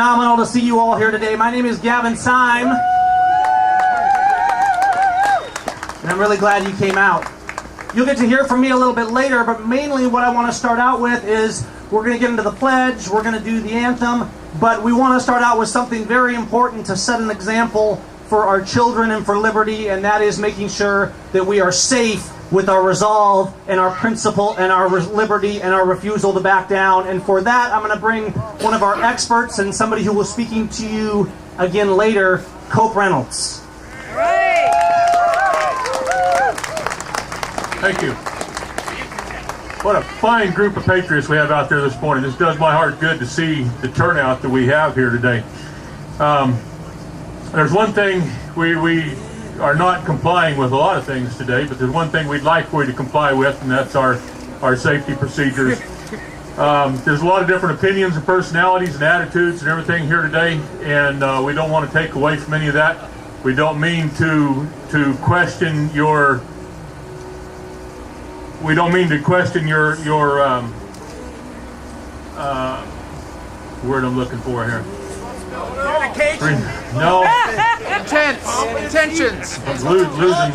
phenomenal to see you all here today. My name is Gavin Syme, and I'm really glad you came out. You'll get to hear from me a little bit later, but mainly what I want to start out with is we're going to get into the pledge, we're going to do the anthem, but we want to start out with something very important to set an example for our children and for Liberty, and that is making sure that we are safe with our resolve and our principle and our liberty and our refusal to back down. And for that, I'm going to bring one of our experts and somebody who will be speaking to you again later, Cope Reynolds. Thank you. What a fine group of patriots we have out there this morning. This does my heart good to see the turnout that we have here today. There's one thing we are not complying with a lot of things today, but there's one thing we'd like for you to comply with, and that's our safety procedures. There's a lot of different opinions and personalities and attitudes and everything here today, and we don't want to take away from any of that. We don't mean to question your word I'm looking for here. Dedication. No. Intentions. I'm losing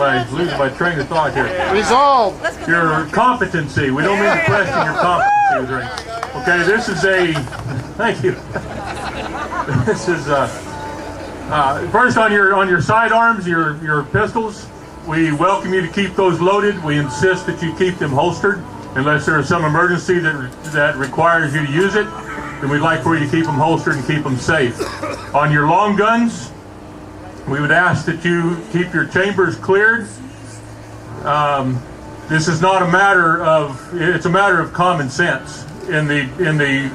my train of thought here. Resolve. Your competency. We don't mean to question your competency. Okay, this is a. Thank you. This is first on your sidearms, your pistols. We welcome you to keep those loaded. We insist that you keep them holstered unless there is some emergency that requires you to use it. Then we'd like for you to keep them holstered and keep them safe. On your long guns, we would ask that you keep your chambers cleared. This is not a matter of, it's a matter of common sense. In the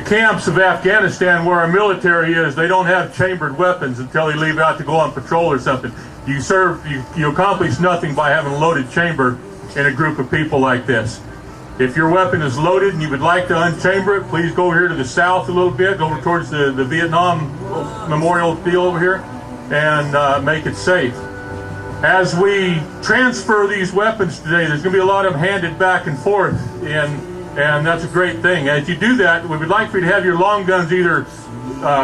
camps of Afghanistan where our military is, they don't have chambered weapons until they leave out to go on patrol or something. You accomplish nothing by having a loaded chamber in a group of people like this. If your weapon is loaded and you would like to unchamber it, please go here to the south a little bit, over towards the Vietnam Memorial Field over here, and make it safe. As we transfer these weapons today, there's going to be a lot of them handed back and forth, and that's a great thing. As you do that, we would like for you to have your long guns either,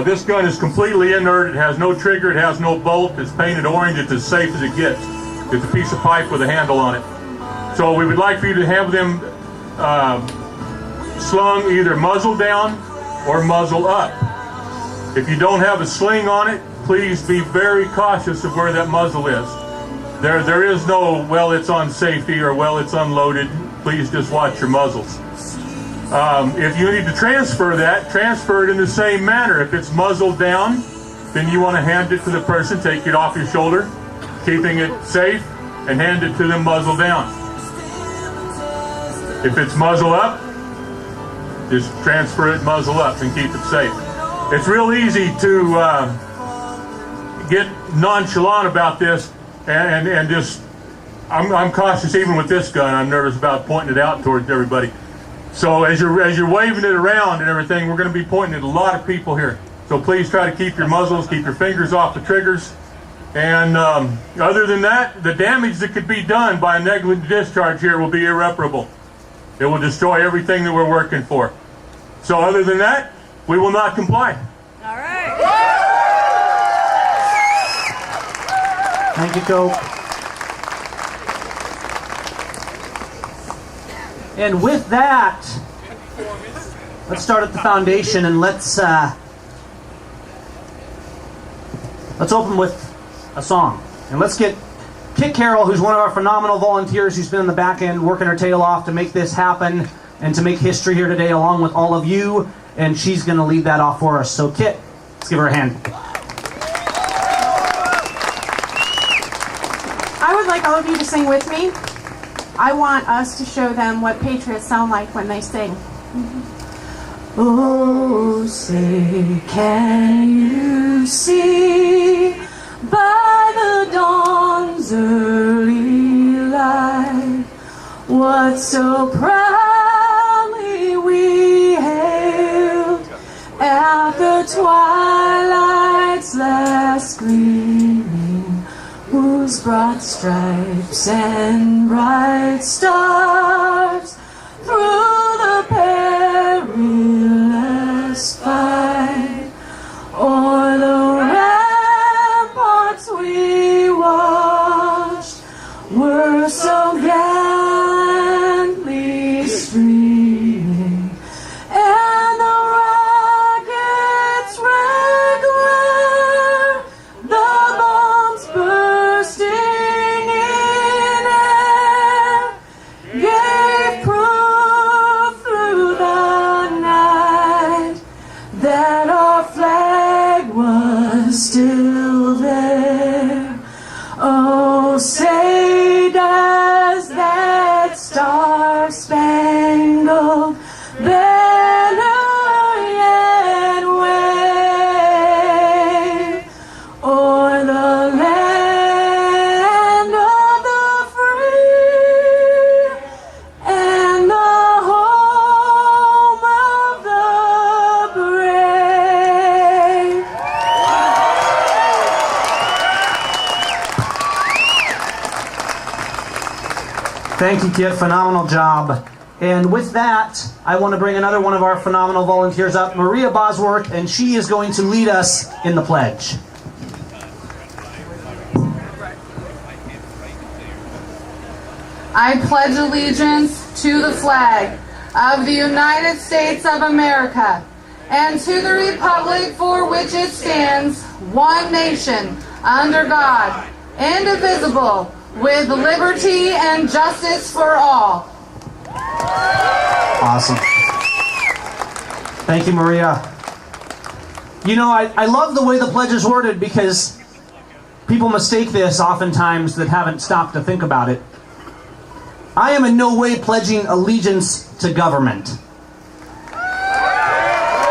this gun is completely inert, it has no trigger, it has no bolt, it's painted orange, it's as safe as it gets. It's a piece of pipe with a handle on it. So we would like for you to have them slung either muzzle down or muzzle up. If you don't have a sling on it, please be very cautious of where that muzzle is. There is no, well, it's on safety or, well, it's unloaded. Please just watch your muzzles. If you need to transfer it in the same manner. If it's muzzled down, then you want to hand it to the person, take it off your shoulder, keeping it safe, and hand it to them muzzle down. If it's muzzle up, just transfer it muzzle up and keep it safe. It's real easy to get nonchalant about this and just, I'm cautious even with this gun. I'm nervous about pointing it out towards everybody. So as you're waving it around and everything, we're going to be pointing at a lot of people here. So please try to keep your muzzles, keep your fingers off the triggers. And other than that, the damage that could be done by a negligent discharge here will be irreparable. It will destroy everything that we're working for. So other than that, we will not comply. All right. Thank you, Cope. And with that, let's start at the foundation and let's open with a song. And let's get Kit Carroll, who's one of our phenomenal volunteers who's been in the back end working her tail off to make this happen and to make history here today along with all of you, and she's going to lead that off for us. So Kit, let's give her a hand. I would like all of you to sing with me. I want us to show them what patriots sound like when they sing. Oh, say, can you see by the dawn's early light what so proudly we hailed at the twilight's last gleaming, whose broad stripes and bright stars through the perilous Thank you, Kit. Phenomenal job. And with that, I want to bring another one of our phenomenal volunteers up, Maria Bosworth, and she is going to lead us in the pledge. I pledge allegiance to the flag of the United States of America and to the republic for which it stands, one nation, under God, indivisible, with liberty and justice for all. Awesome. Thank you, Maria. You know, I love the way the pledge is worded because people mistake this oftentimes that haven't stopped to think about it. I am in no way pledging allegiance to government.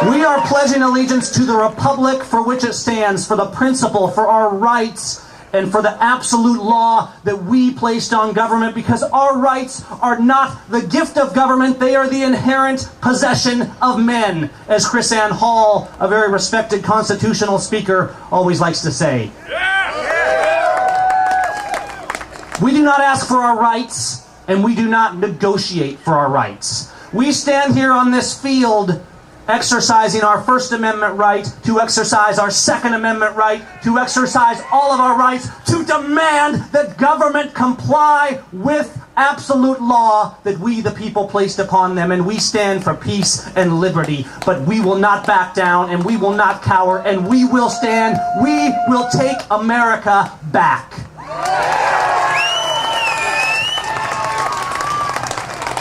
We are pledging allegiance to the republic for which it stands, for the principle, for our rights, and for the absolute law that we placed on government, because our rights are not the gift of government, they are the inherent possession of men, as Chris Ann Hall, a very respected constitutional speaker, always likes to say. We do not ask for our rights, and we do not negotiate for our rights. We stand here on this field exercising our First Amendment right, to exercise our Second Amendment right, to exercise all of our rights, to demand that government comply with absolute law that we, the people, placed upon them. And we stand for peace and liberty. But we will not back down, and we will not cower, and we will stand. We will take America back.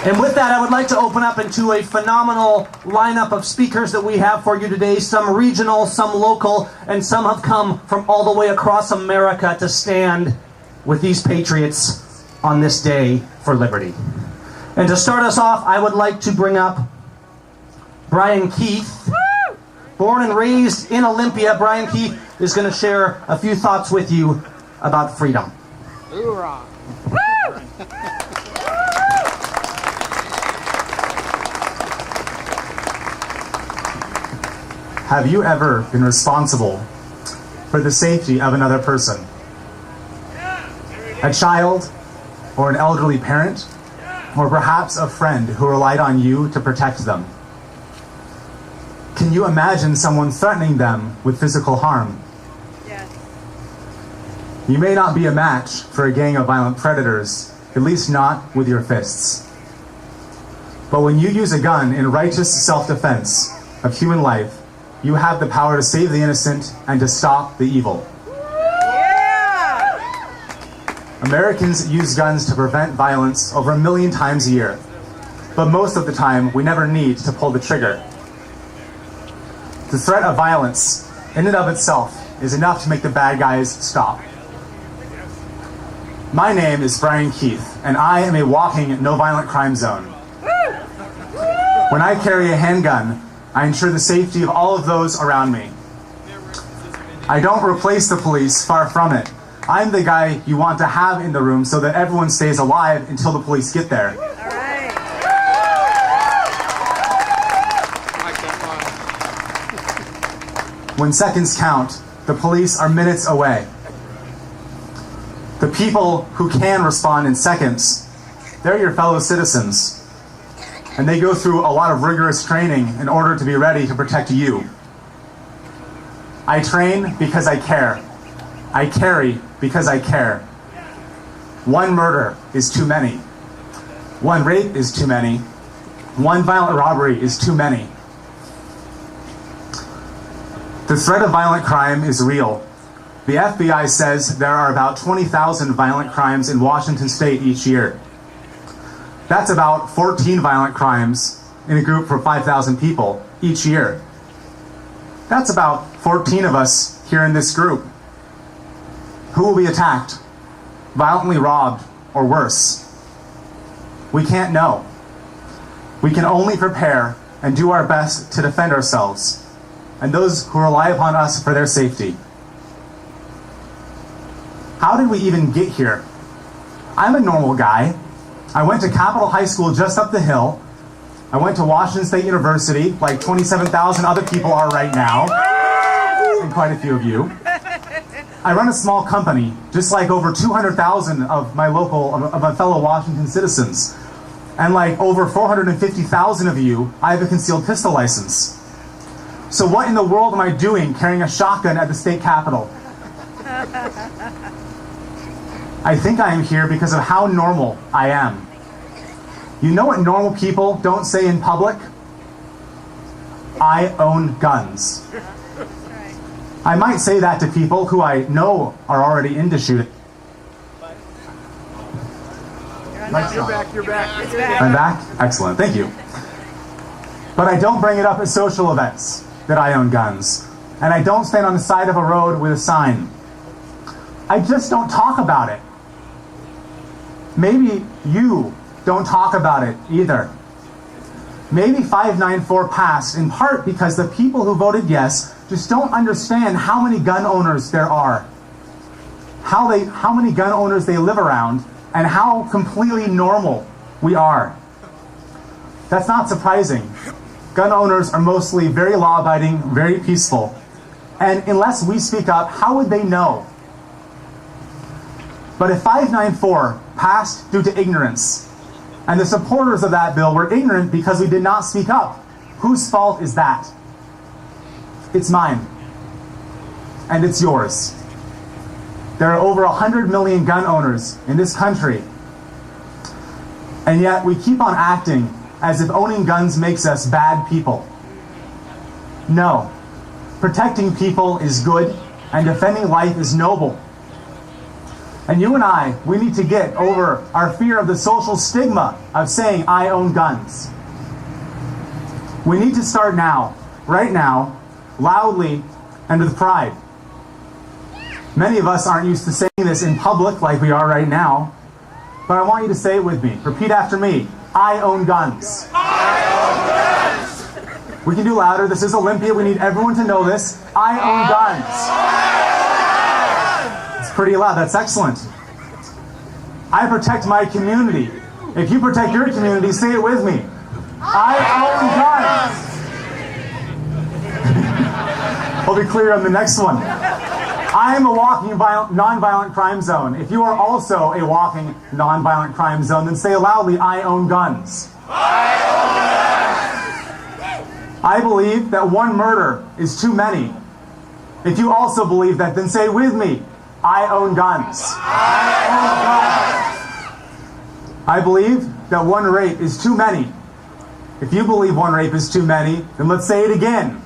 And with that, I would like to open up into a phenomenal lineup of speakers that we have for you today. Some regional, some local, and some have come from all the way across America to stand with these patriots on this day for liberty. And to start us off, I would like to bring up Brian Keith. Born and raised in Olympia, Brian Keith is going to share a few thoughts with you about freedom. Hoorah! Have you ever been responsible for the safety of another person? A child, or an elderly parent, or perhaps a friend who relied on you to protect them? Can you imagine someone threatening them with physical harm? Yes. You may not be a match for a gang of violent predators, at least not with your fists. But when you use a gun in righteous self-defense of human life, you have the power to save the innocent and to stop the evil. Yeah! Americans use guns to prevent violence over 1 million times a year. But most of the time, we never need to pull the trigger. The threat of violence, in and of itself, is enough to make the bad guys stop. My name is Brian Keith, and I am a walking no-violent crime zone. When I carry a handgun, I ensure the safety of all of those around me. I don't replace the police, far from it. I'm the guy you want to have in the room so that everyone stays alive until the police get there. All right. When seconds count, the police are minutes away. The people who can respond in seconds, they're your fellow citizens. And they go through a lot of rigorous training in order to be ready to protect you. I train because I care. I carry because I care. One murder is too many. One rape is too many. One violent robbery is too many. The threat of violent crime is real. The FBI says there are about 20,000 violent crimes in Washington state each year. That's about 14 violent crimes in a group for 5,000 people each year. That's about 14 of us here in this group. Who will be attacked, violently robbed, or worse? We can't know. We can only prepare and do our best to defend ourselves and those who rely upon us for their safety. How did we even get here? I'm a normal guy. I went to Capitol High School just up the hill. I went to Washington State University, like 27,000 other people are right now, and quite a few of you. I run a small company, just like over 200,000 of my fellow Washington citizens. And like over 450,000 of you, I have a concealed pistol license. So what in the world am I doing carrying a shotgun at the state capitol? I think I am here because of how normal I am. You know what normal people don't say in public? I own guns. I might say that to people who I know are already into shooting. You're back. I'm back? Excellent, thank you. But I don't bring it up at social events that I own guns. And I don't stand on the side of a road with a sign. I just don't talk about it. Maybe you don't talk about it either. Maybe 594 passed in part because the people who voted yes just don't understand how many gun owners there are, how many gun owners they live around, and how completely normal we are. That's not surprising. Gun owners are mostly very law-abiding, very peaceful. And unless we speak up, how would they know? But if 594 passed due to ignorance, and the supporters of that bill were ignorant because we did not speak up, whose fault is that? It's mine. And it's yours. There are over 100 million gun owners in this country. And yet we keep on acting as if owning guns makes us bad people. No. Protecting people is good, and defending life is noble. And you and I, we need to get over our fear of the social stigma of saying, I own guns. We need to start now, right now, loudly and with pride. Many of us aren't used to saying this in public like we are right now, but I want you to say it with me. Repeat after me. I own guns. I own guns. We can do louder. This is Olympia. We need everyone to know this. I own guns. It's pretty loud. That's excellent. I protect my community. If you protect your community, say it with me. I own guns. We'll be clear on the next one. I am a walking nonviolent crime zone. If you are also a walking nonviolent crime zone, then say loudly, I own guns. I own guns. I believe that one murder is too many. If you also believe that, then say with me, I own guns. I own guns. I believe that one rape is too many. If you believe one rape is too many, then let's say it again.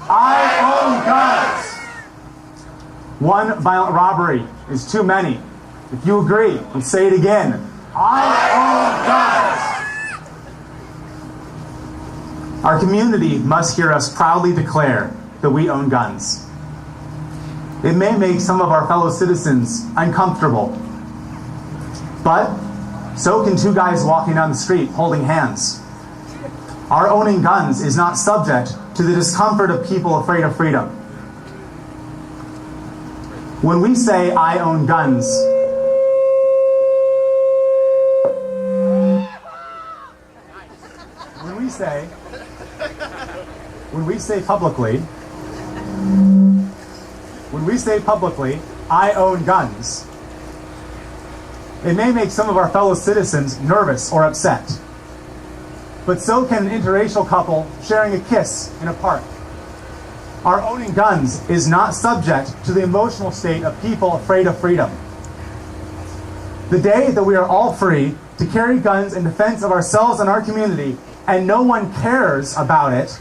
I own guns. One violent robbery is too many. If you agree, let's say it again. I own guns. Our community must hear us proudly declare that we own guns. It may make some of our fellow citizens uncomfortable, but so can two guys walking down the street holding hands. Our owning guns is not subject to the discomfort of people afraid of freedom. When we say, I own guns, when we say publicly, I own guns, it may make some of our fellow citizens nervous or upset. But so can an interracial couple sharing a kiss in a park. Our owning guns is not subject to the emotional state of people afraid of freedom. The day that we are all free to carry guns in defense of ourselves and our community, and no one cares about it,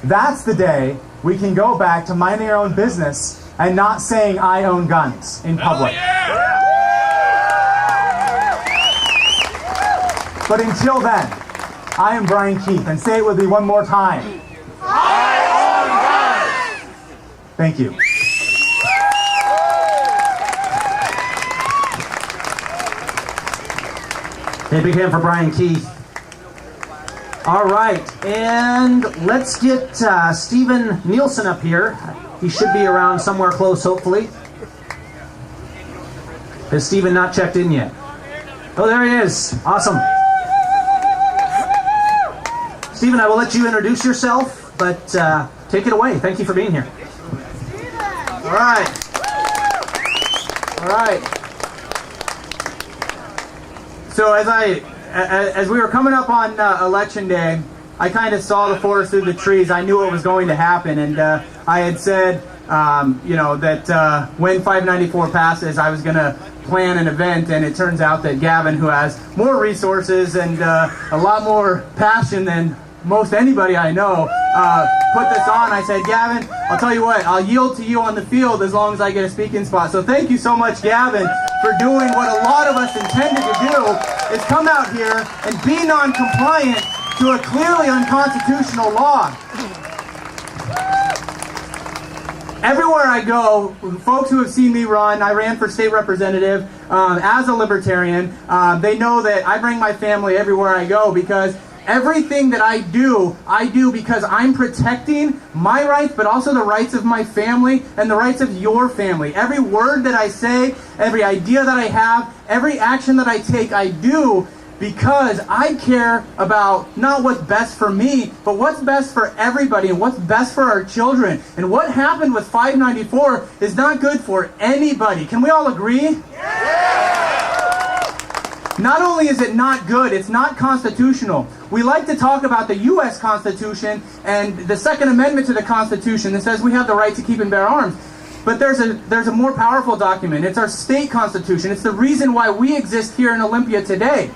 that's the day we can go back to minding our own business and not saying I own guns in public. But until then, I am Brian Keith, and say it with me one more time. Thank you. A big hand for Brian Keith. All right, and let's get Stephen Nielsen up here. He should be around somewhere close, hopefully. Has Stephen not checked in yet? Oh, there he is. Awesome. Stephen, I will let you introduce yourself, but take it away. Thank you for being here. All right. All right. So as we were coming up on Election Day, I kind of saw the forest through the trees. I knew what was going to happen, and I had said, that when 594 passes, I was going to plan an event, and it turns out that Gavin, who has more resources and a lot more passion than most anybody I know, put this on. I said, Gavin, I'll tell you what, I'll yield to you on the field as long as I get a speaking spot. So thank you so much, Gavin, for doing what a lot of us intended to do, is come out here and be non-compliant to a clearly unconstitutional law. Everywhere I go, folks who have seen me run, I ran for state representative as a libertarian, they know that I bring my family everywhere I go, because everything that I do because I'm protecting my rights, but also the rights of my family and the rights of your family. Every word that I say, every idea that I have, every action that I take, I do because I care about not what's best for me, but what's best for everybody and what's best for our children. And what happened with 594 is not good for anybody. Can we all agree? Not only is it not good, it's not constitutional. We like to talk about the U.S. Constitution and the Second Amendment to the Constitution that says we have the right to keep and bear arms. But there's a more powerful document. It's our state constitution. It's the reason why we exist here in Olympia today.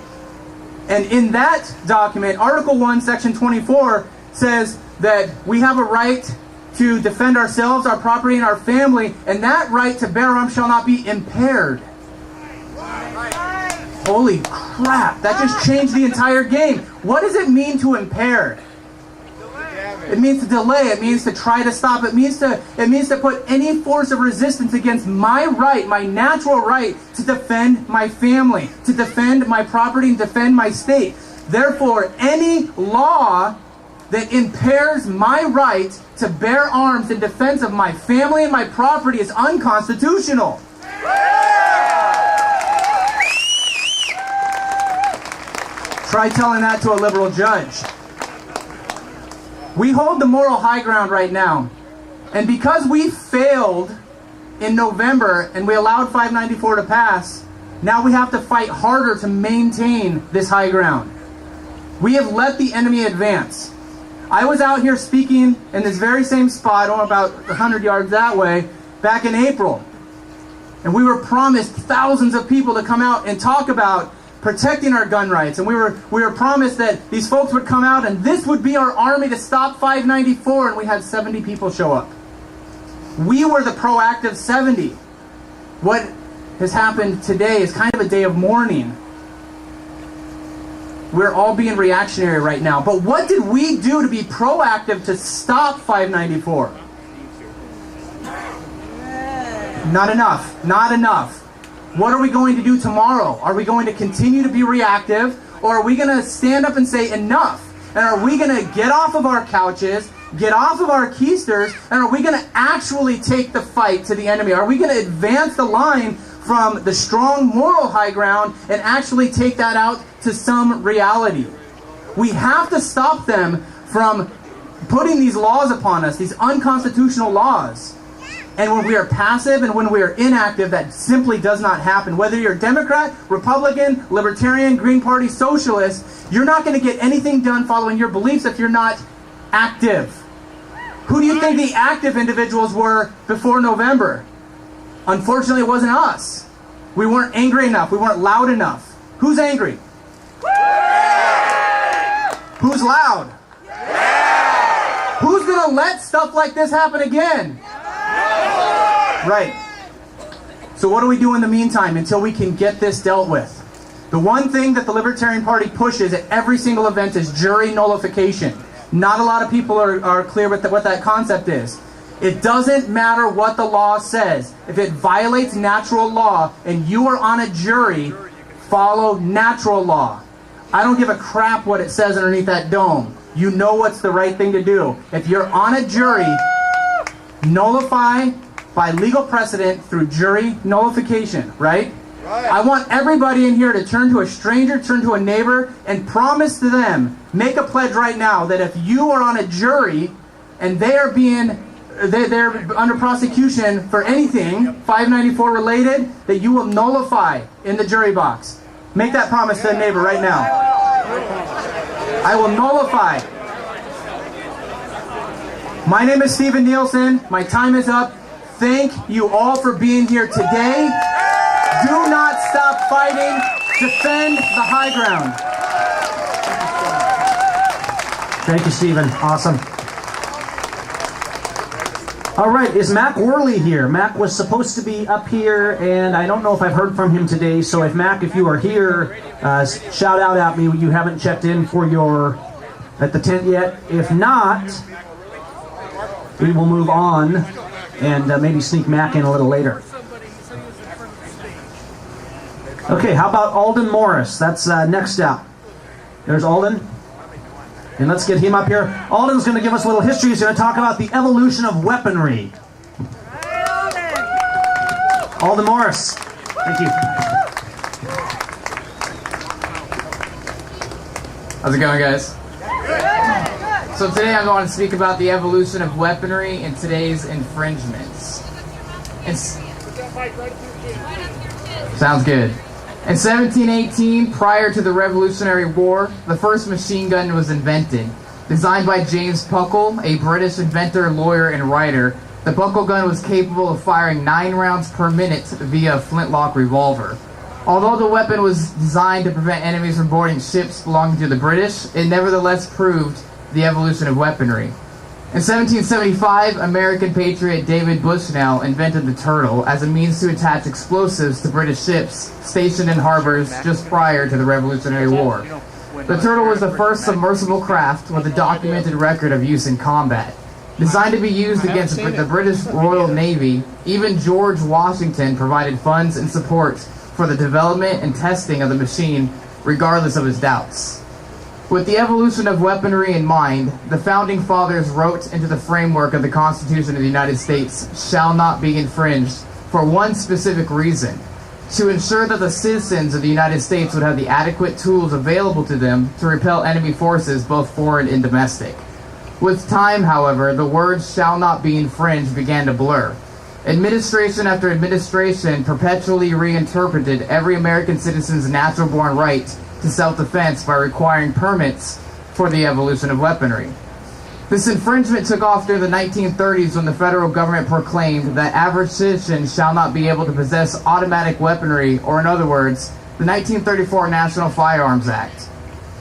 And in that document, Article 1, Section 24 says that we have a right to defend ourselves, our property, and our family, and that right to bear arms shall not be impaired. Holy crap, that just changed the entire game. What does it mean to impair? It means to delay, it means to try to stop, it means to put any force of resistance against my right, my natural right to defend my family, to defend my property, and defend my state. Therefore, any law that impairs my right to bear arms in defense of my family and my property is unconstitutional. Try telling that to a liberal judge. We hold the moral high ground right now. And because we failed in November and we allowed 594 to pass, now we have to fight harder to maintain this high ground. We have let the enemy advance. I was out here speaking in this very same spot, about 100 yards that way, back in April. And we were promised thousands of people to come out and talk about protecting our gun rights, and we were promised that these folks would come out and this would be our army to stop 594, and we had 70 people show up. We were the proactive 70. What has happened today is kind of a day of mourning. We're all being reactionary right now, but what did we do to be proactive to stop 594? Not enough. Not enough. What are we going to do tomorrow? Are we going to continue to be reactive, or are we going to stand up and say enough? And are we going to get off of our couches, get off of our keisters, and are we going to actually take the fight to the enemy? Are we going to advance the line from the strong moral high ground and actually take that out to some reality? We have to stop them from putting these laws upon us, these unconstitutional laws. And when we are passive and when we are inactive, that simply does not happen. Whether you're Democrat, Republican, Libertarian, Green Party, Socialist, you're not going to get anything done following your beliefs if you're not active. Who do you think the active individuals were before November? Unfortunately, it wasn't us. We weren't angry enough. We weren't loud enough. Who's angry? Who's loud? Who's going to let stuff like this happen again? Right. So what do we do in the meantime until we can get this dealt with? The one thing that the Libertarian Party pushes at every single event is jury nullification. Not a lot of people are clear with what that concept is. It doesn't matter what the law says. If it violates natural law and you are on a jury, follow natural law. I don't give a crap what it says underneath that dome. You know what's the right thing to do. If you're on a jury, nullify by legal precedent through jury nullification, right? I want everybody in here to turn to a stranger, turn to a neighbor, and promise to them, make a pledge right now that if you are on a jury and they are being they're under prosecution for anything 594 related that you will nullify in the jury box. Make that promise to the neighbor right now. I will nullify. My name is Steven Nielsen. My time is up. Thank you all for being here today. Do not stop fighting. Defend the high ground. Thank you, Stephen. Awesome. All right, is Mac Worley here? Mac was supposed to be up here, and I don't know if I've heard from him today. So if Mac, if you are here, shout out at me. You haven't checked in for at the tent yet. If not, we will move on and maybe sneak Mac in a little later. Okay, how about Alden Morris? That's next up. There's Alden. And let's get him up here. Alden's going to give us a little history. He's going to talk about the evolution of weaponry. Alden Morris. Thank you. How's it going, guys? So today I'm going to speak about the evolution of weaponry and today's infringements. Sounds good. In 1718, prior to the Revolutionary War, the first machine gun was invented. Designed by James Puckle, a British inventor, lawyer, and writer, the Puckle gun was capable of firing 9 rounds per minute via a flintlock revolver. Although the weapon was designed to prevent enemies from boarding ships belonging to the British, it nevertheless proved the evolution of weaponry. In 1775, American patriot David Bushnell invented the turtle as a means to attach explosives to British ships stationed in harbors just prior to the Revolutionary War. The turtle was the first submersible craft with a documented record of use in combat. Designed to be used against the British Royal Navy, even George Washington provided funds and support for the development and testing of the machine, regardless of his doubts. With the evolution of weaponry in mind, the Founding Fathers wrote into the framework of the Constitution of the United States, "shall not be infringed," for one specific reason: to ensure that the citizens of the United States would have the adequate tools available to them to repel enemy forces, both foreign and domestic. With time, however, the words "shall not be infringed" began to blur. Administration after administration perpetually reinterpreted every American citizen's natural-born right to self-defense by requiring permits for the evolution of weaponry. This infringement took off during the 1930s when the federal government proclaimed that average citizens shall not be able to possess automatic weaponry, or in other words, the 1934 National Firearms Act.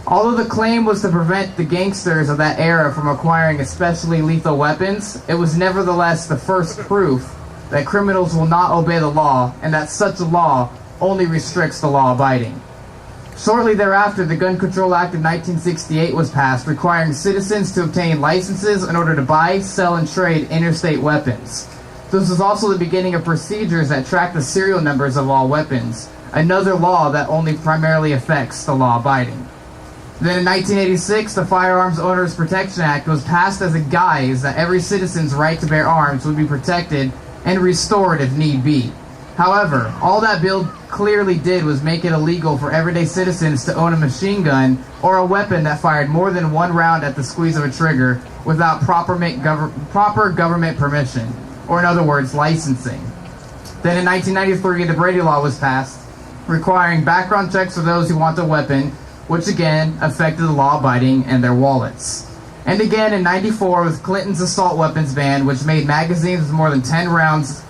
Although the claim was to prevent the gangsters of that era from acquiring especially lethal weapons, it was nevertheless the first proof that criminals will not obey the law and that such a law only restricts the law-abiding. Shortly thereafter, the Gun Control Act of 1968 was passed, requiring citizens to obtain licenses in order to buy, sell, and trade interstate weapons. This was also the beginning of procedures that track the serial numbers of all weapons, another law that only primarily affects the law-abiding. Then in 1986, the Firearms Owners Protection Act was passed as a guise that every citizen's right to bear arms would be protected and restored if need be. However, all that bill clearly did was make it illegal for everyday citizens to own a machine gun or a weapon that fired more than 1 round at the squeeze of a trigger without proper government permission, or in other words, licensing. Then in 1993, the Brady Law was passed, requiring background checks for those who want a weapon, which again affected the law-abiding and their wallets. And again in 94 with Clinton's assault weapons ban, which made magazines with more than 10 rounds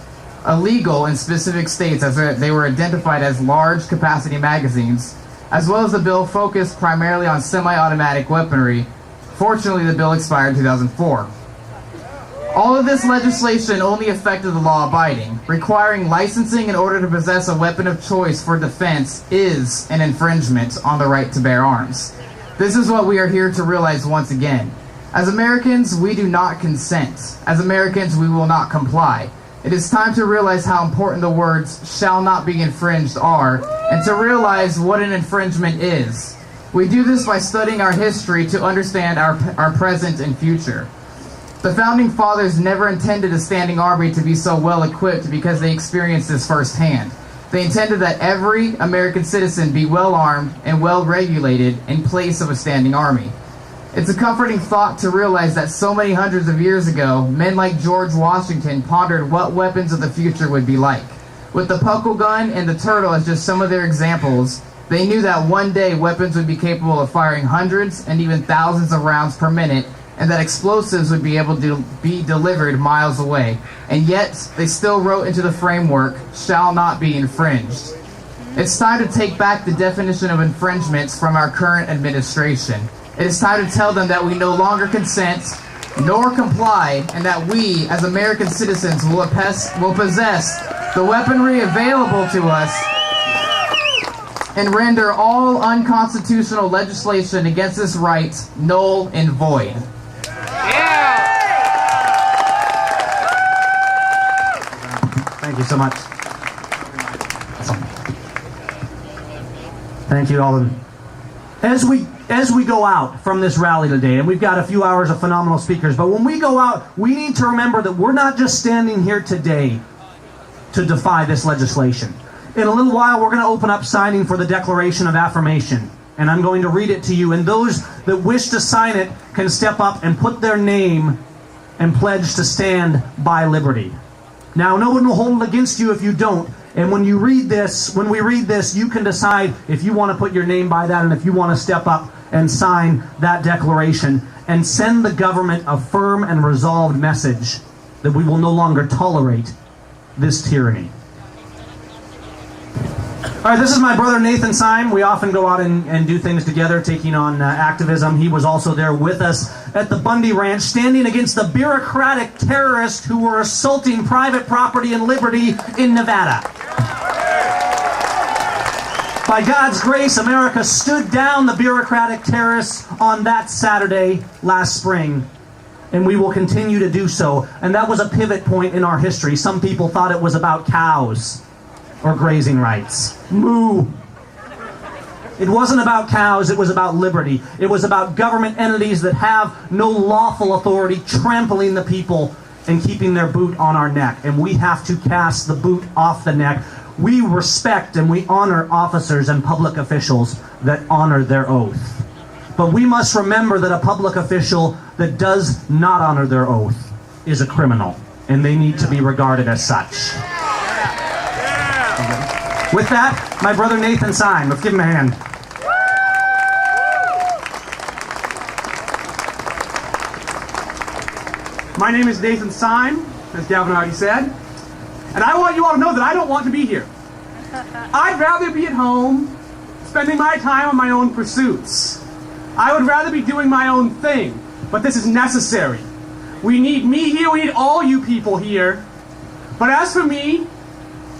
illegal in specific states as they were identified as large capacity magazines, as well as the bill focused primarily on semi-automatic weaponry. Fortunately, the bill expired in 2004. All of this legislation only affected the law-abiding. Requiring licensing in order to possess a weapon of choice for defense is an infringement on the right to bear arms. This is what we are here to realize once again. As Americans, we do not consent. As Americans, we will not comply. It is time to realize how important the words "shall not be infringed" are, and to realize what an infringement is. We do this by studying our history to understand our present and future. The Founding Fathers never intended a standing army to be so well equipped because they experienced this firsthand. They intended that every American citizen be well armed and well regulated in place of a standing army. It's a comforting thought to realize that so many hundreds of years ago, men like George Washington pondered what weapons of the future would be like. With the puckle gun and the turtle as just some of their examples, they knew that one day weapons would be capable of firing hundreds and even thousands of rounds per minute, and that explosives would be able to be delivered miles away. And yet, they still wrote into the framework, "shall not be infringed." It's time to take back the definition of infringements from our current administration. It is time to tell them that we no longer consent nor comply, and that we, as American citizens, will possess the weaponry available to us and render all unconstitutional legislation against this right null and void. Thank you so much. Thank you, Alden. As we go out from this rally today, and we've got a few hours of phenomenal speakers, but when we go out, we need to remember that we're not just standing here today to defy this legislation. In a little while, we're going to open up signing for the Declaration of Affirmation, and I'm going to read it to you, and those that wish to sign it can step up and put their name and pledge to stand by liberty. Now, no one will hold it against you if you don't. And when we read this, you can decide if you want to put your name by that and if you want to step up and sign that declaration and send the government a firm and resolved message that we will no longer tolerate this tyranny. All right, this is my brother Nathan Syme. We often go out and do things together, taking on activism. He was also there with us at the Bundy Ranch, standing against the bureaucratic terrorists who were assaulting private property and liberty in Nevada. By God's grace, America stood down the bureaucratic terrorists on that Saturday last spring, and we will continue to do so. And that was a pivot point in our history. Some people thought it was about cows or grazing rights. Moo. It wasn't about cows, it was about liberty. It was about government entities that have no lawful authority trampling the people and keeping their boot on our neck. And we have to cast the boot off the neck. We respect and we honor officers and public officials that honor their oath. But we must remember that a public official that does not honor their oath is a criminal, and they need to be regarded as such. With that, my brother Nathan Syme. Let's give him a hand. My name is Nathan Syme, as Gavin already said, and I want you all to know that I don't want to be here. I'd rather be at home, spending my time on my own pursuits. I would rather be doing my own thing, but this is necessary. We need me here, we need all you people here. But as for me,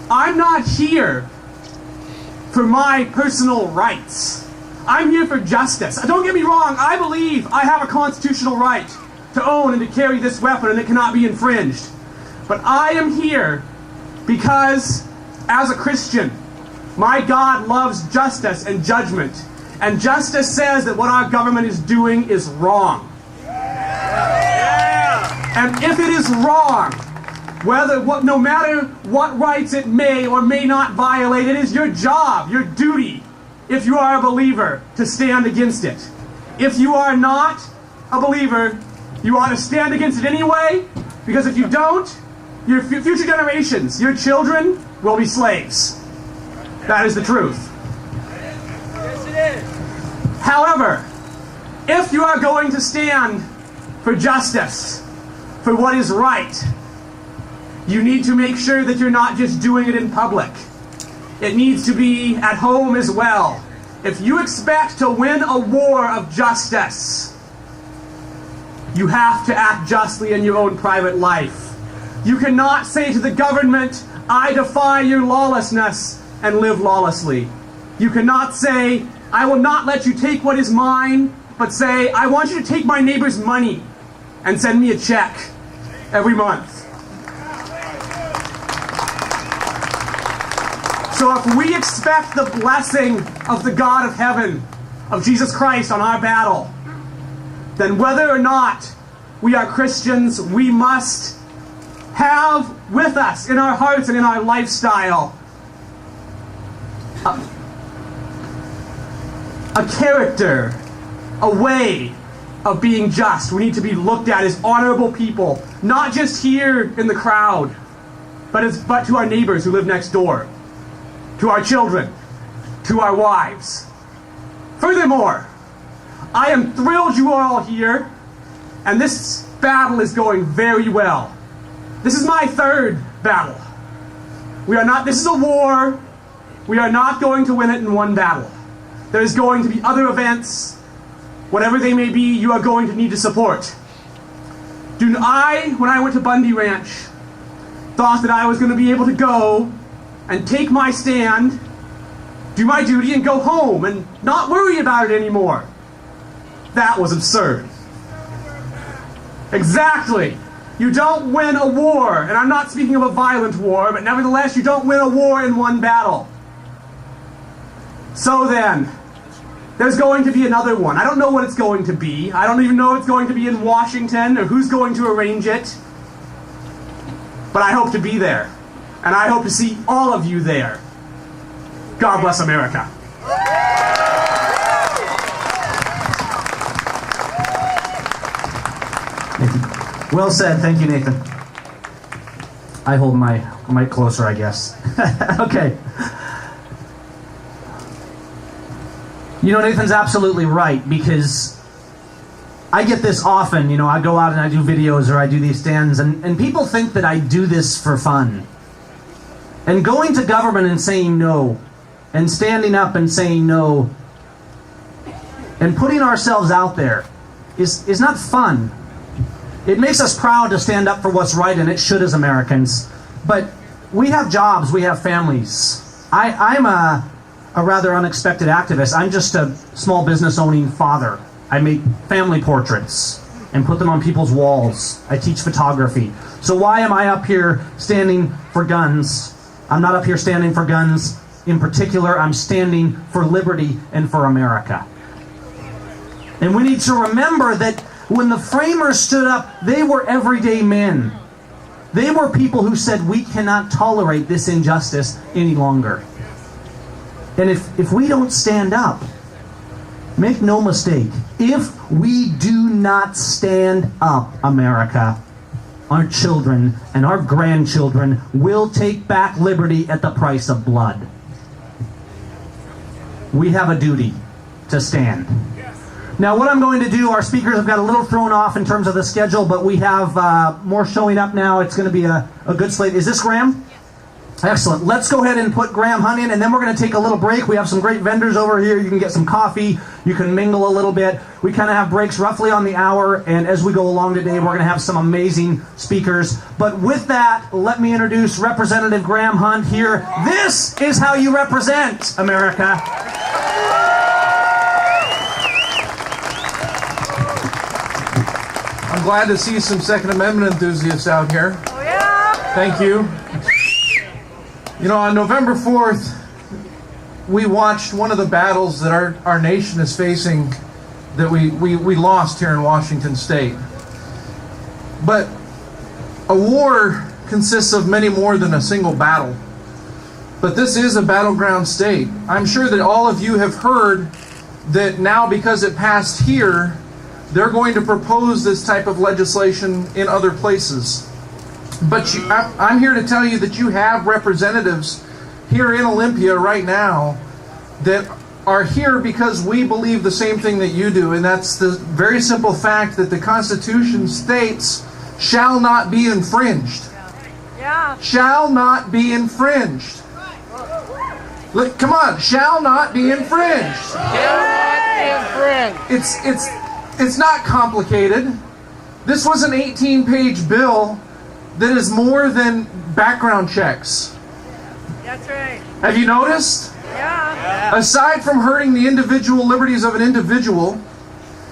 I'm not here for my personal rights. I'm here for justice. Don't get me wrong, I believe I have a constitutional right to own and to carry this weapon, and it cannot be infringed. But I am here because, as a Christian, my God loves justice and judgment. And justice says that what our government is doing is wrong. And if it is wrong, no matter what rights it may or may not violate, it is your job, your duty, if you are a believer, to stand against it. If you are not a believer, you ought to stand against it anyway, because if you don't, your future generations, your children, will be slaves. That is the truth. Yes, it is. However, if you are going to stand for justice, for what is right, you need to make sure that you're not just doing it in public. It needs to be at home as well. If you expect to win a war of justice, you have to act justly in your own private life. You cannot say to the government, I defy your lawlessness, and live lawlessly. You cannot say, I will not let you take what is mine, but say, I want you to take my neighbor's money and send me a check every month. So if we expect the blessing of the God of heaven, of Jesus Christ on our battle, then whether or not we are Christians, we must have with us in our hearts and in our lifestyle a character, a way of being just. We need to be looked at as honorable people, not just here in the crowd, but to our neighbors who live next door, to our children, to our wives. Furthermore, I am thrilled you are all here, and this battle is going very well. This is my third battle. This is a war. We are not going to win it in one battle. There's going to be other events, whatever they may be, you are going to need to support. When I went to Bundy Ranch, thought that I was going to be able to go and take my stand, do my duty, and go home and not worry about it anymore. That was absurd. Exactly. You don't win a war, and I'm not speaking of a violent war, but nevertheless, you don't win a war in one battle. So then, there's going to be another one. I don't know what it's going to be. I don't even know if it's going to be in Washington or who's going to arrange it. But I hope to be there. And I hope to see all of you there. God bless America. Well said. Thank you, Nathan. I hold my mic closer, I guess. Okay. You know, Nathan's absolutely right, because I get this often. You know, I go out and I do videos or I do these stands, and people think that I do this for fun. And going to government and saying no, and standing up and saying no, and putting ourselves out there is not fun. It makes us proud to stand up for what's right, and it should as Americans. But we have jobs, we have families. I'm a rather unexpected activist. I'm just a small business owning father. I make family portraits and put them on people's walls. I teach photography. So why am I up here standing for guns? I'm not up here standing for guns in particular. I'm standing for liberty and for America. And we need to remember that when the framers stood up, they were everyday men. They were people who said, we cannot tolerate this injustice any longer. And if we don't stand up, make no mistake, if we do not stand up, America, our children and our grandchildren will take back liberty at the price of blood. We have a duty to stand. Now, what I'm going to do, our speakers have got a little thrown off in terms of the schedule, but we have more showing up now. It's going to be a good slate. Is this Graham? Excellent. Let's go ahead and put Graham Hunt in, and then we're going to take a little break. We have some great vendors over here. You can get some coffee. You can mingle a little bit. We kind of have breaks roughly on the hour, and as we go along today, we're going to have some amazing speakers. But with that, let me introduce Representative Graham Hunt here. This is how you represent America. I'm glad to see some Second Amendment enthusiasts out here. Oh, yeah. Thank you. You know, on November 4th, we watched one of the battles that our nation is facing that we lost here in Washington State. But a war consists of many more than a single battle. But this is a battleground state. I'm sure that all of you have heard that now, because it passed here, they're going to propose this type of legislation in other places. But I'm here to tell you that you have representatives here in Olympia right now that are here because we believe the same thing that you do, and that's the very simple fact that the Constitution states shall not be infringed. Yeah. Shall not be infringed. Look, come on, shall not be infringed. Shall not be infringed. It's not complicated. This was an 18-page bill that is more than background checks. That's right. Have you noticed? Yeah. Aside from hurting the individual liberties of an individual,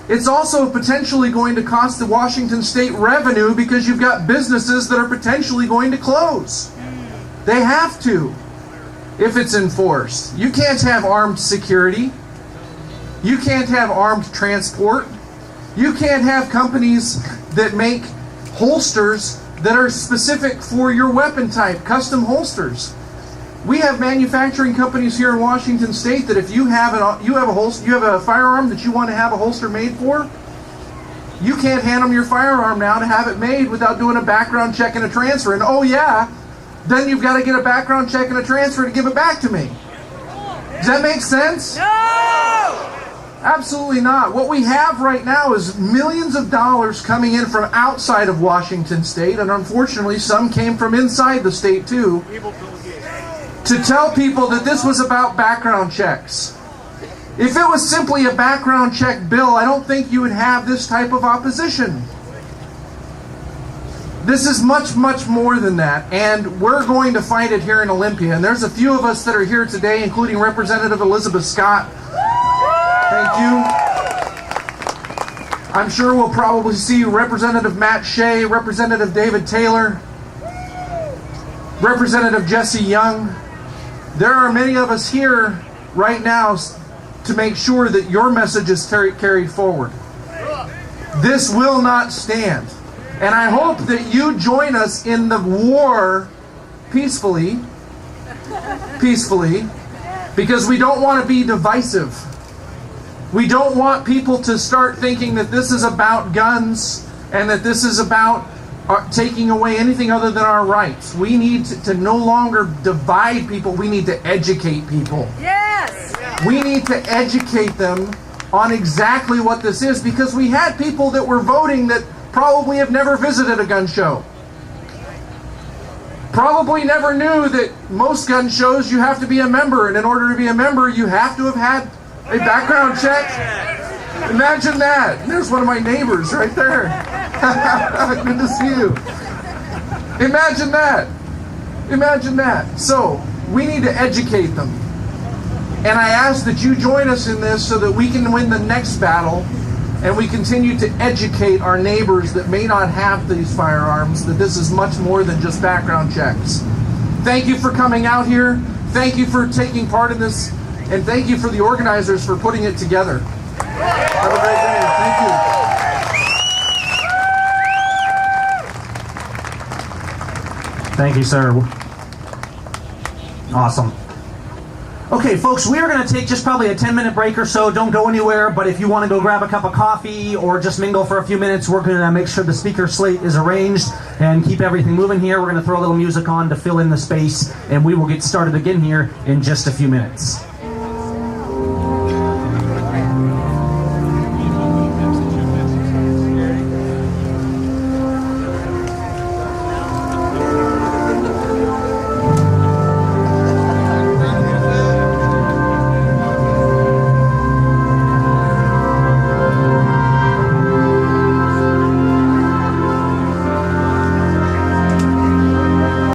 it's also potentially going to cost the Washington State revenue because you've got businesses that are potentially going to close. They have to, if it's enforced. You can't have armed security. You can't have armed transport. You can't have companies that make holsters that are specific for your weapon type, custom holsters. We have manufacturing companies here in Washington State that if you have a firearm that you want to have a holster made for, You can't hand them your firearm now to have it made without doing a background check and a transfer. And oh yeah, then you've got to get a background check and a transfer to give it back to me. Does that make sense? No! Absolutely not. What we have right now is millions of dollars coming in from outside of Washington State, and unfortunately some came from inside the state too, to tell people that this was about background checks. If it was simply a background check bill, I don't think you would have this type of opposition. This is much, much more than that, and we're going to fight it here in Olympia. And there's a few of us that are here today, including Representative Elizabeth Scott. Thank you. I'm sure we'll probably see Representative Matt Shea, Representative David Taylor, Representative Jesse Young. There are many of us here right now to make sure that your message is carried forward. This will not stand. And I hope that you join us in the war peacefully, because we don't want to be divisive. We don't want people to start thinking that this is about guns and that this is about taking away anything other than our rights. We need to no longer divide people. We need to educate people. Yes! We need to educate them on exactly what this is, because we had people that were voting that probably have never visited a gun show. Probably never knew that most gun shows you have to be a member, and in order to be a member you have to have had a background check. Imagine that. And there's one of my neighbors right there. Good to see you. Imagine that. Imagine that. So we need to educate them. And I ask that you join us in this so that we can win the next battle, and we continue to educate our neighbors that may not have these firearms, that this is much more than just background checks. Thank you for coming out here. Thank you for taking part in this. And thank you for the organizers for putting it together. Have a great day. Thank you. Thank you, sir. Awesome. Okay, folks, we are going to take just probably a 10-minute break or so. Don't go anywhere, but if you want to go grab a cup of coffee or just mingle for a few minutes, we're going to make sure the speaker slate is arranged and keep everything moving here. We're going to throw a little music on to fill in the space, and we will get started again here in just a few minutes.